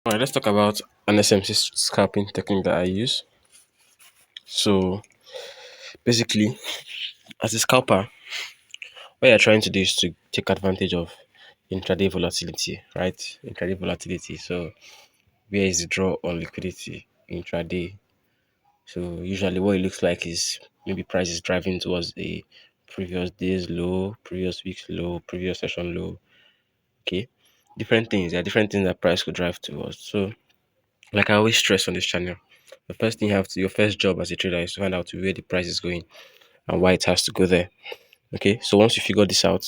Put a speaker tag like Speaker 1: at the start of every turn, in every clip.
Speaker 1: All right, let's talk about an SMC scalping technique that I use. So basically, as a scalper, what you're trying to do is to take advantage of intraday volatility, right? Intraday volatility. So where is the draw on liquidity intraday? So usually what it looks like is maybe price is driving towards a previous day's low, previous week's low, previous session low. Okay. Different things. There are different things that price could drive towards. So like I always stress on this channel, the first thing you have to your first job as a trader is to find out where the price is going and why it has to go there. Okay. So once you figure this out,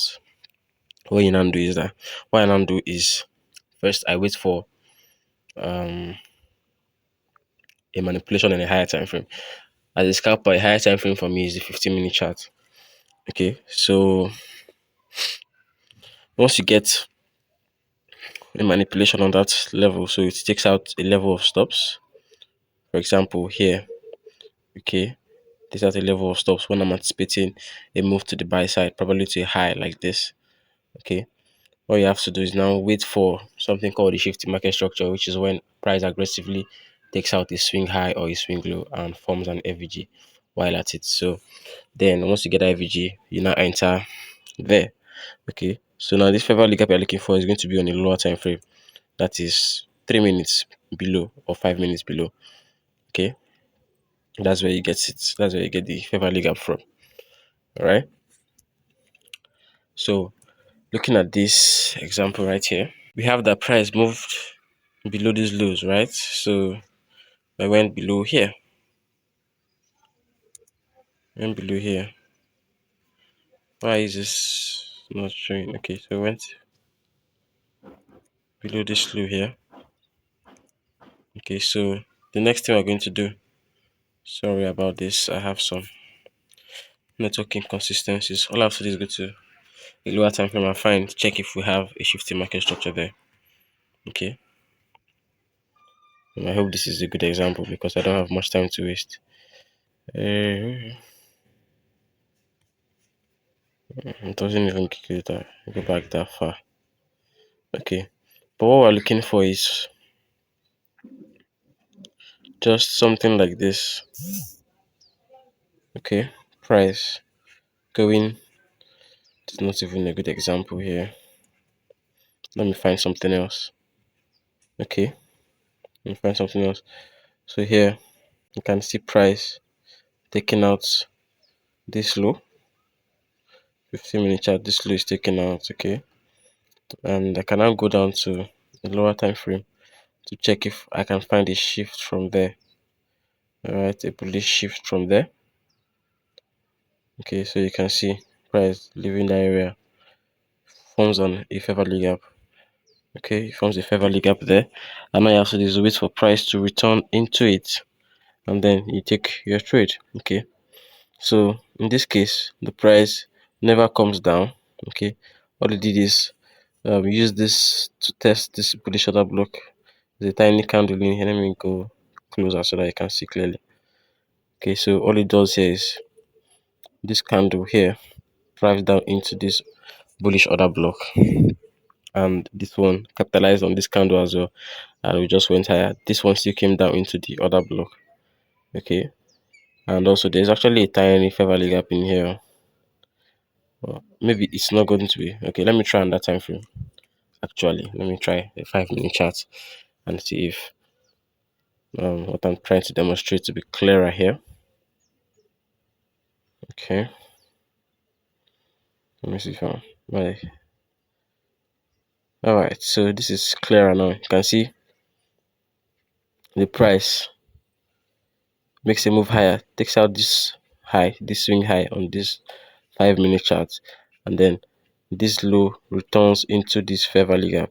Speaker 1: what you now do is that what I now do is first I wait for um a manipulation in a higher time frame. As a scalper, a higher time frame for me is the 15-minute chart. Okay, so once you get a manipulation on that level, so it takes out a level of stops. For example, here, okay, this is a level of stops when I'm anticipating a move to the buy side, probably to a high like this. Okay, what you have to do is now wait for something called the shifting market structure, which is when price aggressively takes out a swing high or a swing low and forms an FVG while at it. So then once you get that FVG, you now enter there. Okay, so now this fair value gap you're looking for is going to be on a lower time frame, that is 3 minutes below or 5 minutes below. Okay, that's where you get it. That's where you get the fair value gap from. All right. So looking at this example right here, we have that price moved below these lows, right? So I went below here, went below here. Why is this not showing? Okay, so I went below this low here. Okay, so the next thing we're going to do, sorry about this, I have some network inconsistencies. All I have to do is go to a lower time frame and check if we have a shifting market structure there. Okay, and I hope this is a good example because I don't have much time to waste. It doesn't even go back that far. Okay, but what we're looking for is just something like this. Okay, price going. It's not even a good example here. Let me find something else. Okay, let me find something else. So here you can see price taking out this low. 15-minute chart, this low is taken out. Okay, and I can now go down to the lower time frame to check if I can find a shift from there. Alright, a bullish shift from there. Okay, so you can see price leaving that area, forms on a fair value gap. Okay, it forms a fair value gap there, and now you have to do is wait for price to return into it, and then you take your trade. Okay, so in this case the price never comes down. Okay, all it did is use this to test this bullish order block. There's a tiny candle in here. Let me go closer so that you can see clearly. Okay, so all it does here is this candle here drives down into this bullish order block, and this one capitalized on this candle as well, and we just went higher. This one still came down into the order block. Okay, and also there's actually a tiny fair value gap in here. Well, maybe it's not going to be okay. Let me try on that time frame. Actually, let me try a 5-minute chart and see if what I'm trying to demonstrate to be clearer here. Okay, let me see if I'm right. All right, so this is clearer now. You can see the price makes a move higher, takes out this high, this swing high on this 5-minute chart, and then this low returns into this fair value gap.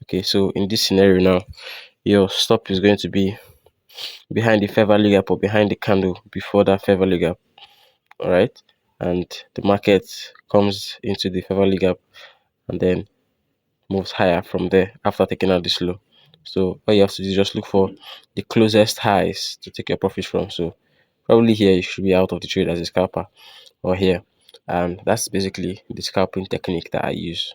Speaker 1: Okay, so in this scenario now, your stop is going to be behind the fair value gap or behind the candle before that fair value gap. All right, and the market comes into the fair value gap and then moves higher from there after taking out this low. So all you have to do is just look for the closest highs to take your profit from. So probably here you should be out of the trade as a scalper, or here, and that's basically the scalping technique that I use.